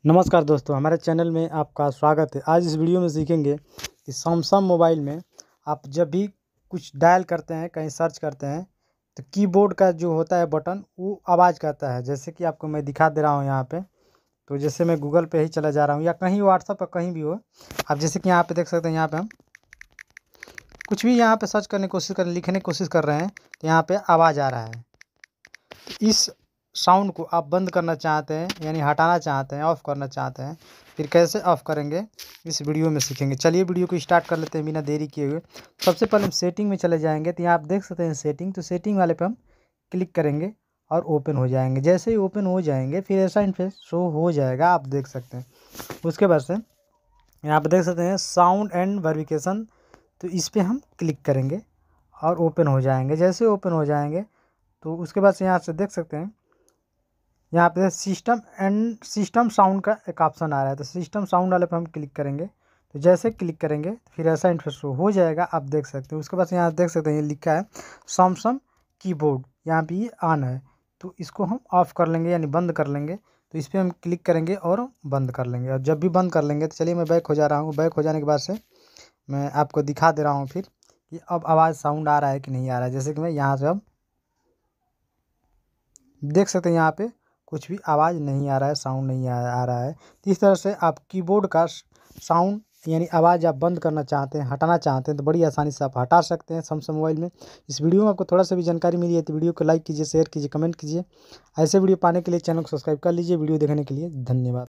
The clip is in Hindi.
नमस्कार दोस्तों, हमारे चैनल में आपका स्वागत है। आज इस वीडियो में सीखेंगे कि सैमसंग मोबाइल में आप जब भी कुछ डायल करते हैं, कहीं सर्च करते हैं, तो कीबोर्ड का जो होता है बटन वो आवाज़ करता है। जैसे कि आपको मैं दिखा दे रहा हूँ यहाँ पे। तो जैसे मैं गूगल पे ही चला जा रहा हूँ या कहीं व्हाट्सएप पर कहीं भी हो, आप जैसे कि यहाँ पे देख सकते हैं। यहाँ पे हम कुछ भी यहाँ पे सर्च करने की कोशिश कर लिखने की कोशिश कर रहे हैं तो यहाँ पे आवाज़ आ रहा है। इस साउंड को आप बंद करना चाहते हैं, यानी हटाना चाहते हैं, ऑफ़ करना चाहते हैं, फिर कैसे ऑफ़ करेंगे इस वीडियो में सीखेंगे। चलिए वीडियो को स्टार्ट कर लेते हैं बिना देरी किए हुए। सबसे पहले हम सेटिंग में चले जाएंगे। तो यहाँ आप देख सकते हैं सेटिंग, तो सेटिंग वाले पे हम क्लिक करेंगे और ओपन हो जाएंगे। जैसे ही ओपन हो जाएंगे फिर ऐसा इंटरफेस शो हो जाएगा, आप देख सकते हैं। उसके बाद से यहाँ पर देख सकते हैं साउंड एंड वेरिफिकेशन, तो इस पर हम क्लिक करेंगे और ओपन हो जाएंगे। जैसे ओपन हो जाएंगे तो उसके बाद से यहाँ से देख सकते हैं यहाँ पे सिस्टम साउंड का एक ऑप्शन आ रहा है। तो सिस्टम साउंड वाले पे हम क्लिक करेंगे। तो जैसे क्लिक करेंगे फिर ऐसा इंटरफेस हो जाएगा, आप देख सकते हैं। उसके बाद यहाँ देख सकते हैं ये लिखा है सैमसंग कीबोर्ड, यहाँ पे ये ऑन है। तो इसको हम ऑफ़ कर लेंगे यानी बंद कर लेंगे। तो इस पर हम क्लिक करेंगे और बंद कर लेंगे। और जब भी बंद कर लेंगे तो चलिए मैं बैक हो जा रहा हूँ। बैक हो जाने के बाद से मैं आपको दिखा दे रहा हूँ फिर कि अब आवाज़ साउंड आ रहा है कि नहीं आ रहा है। जैसे कि मैं यहाँ से अब देख सकते हैं यहाँ पे कुछ भी आवाज़ नहीं आ रहा है, साउंड नहीं आ रहा है। तो इस तरह से आप कीबोर्ड का साउंड यानी आवाज़ आप बंद करना चाहते हैं, हटाना चाहते हैं, तो बड़ी आसानी से आप हटा सकते हैं सैमसंग मोबाइल में। इस वीडियो में आपको थोड़ा सा भी जानकारी मिली है तो वीडियो को लाइक कीजिए, शेयर कीजिए, कमेंट कीजिए। ऐसे वीडियो पाने के लिए चैनल को सब्सक्राइब कर लीजिए। वीडियो देखने के लिए धन्यवाद।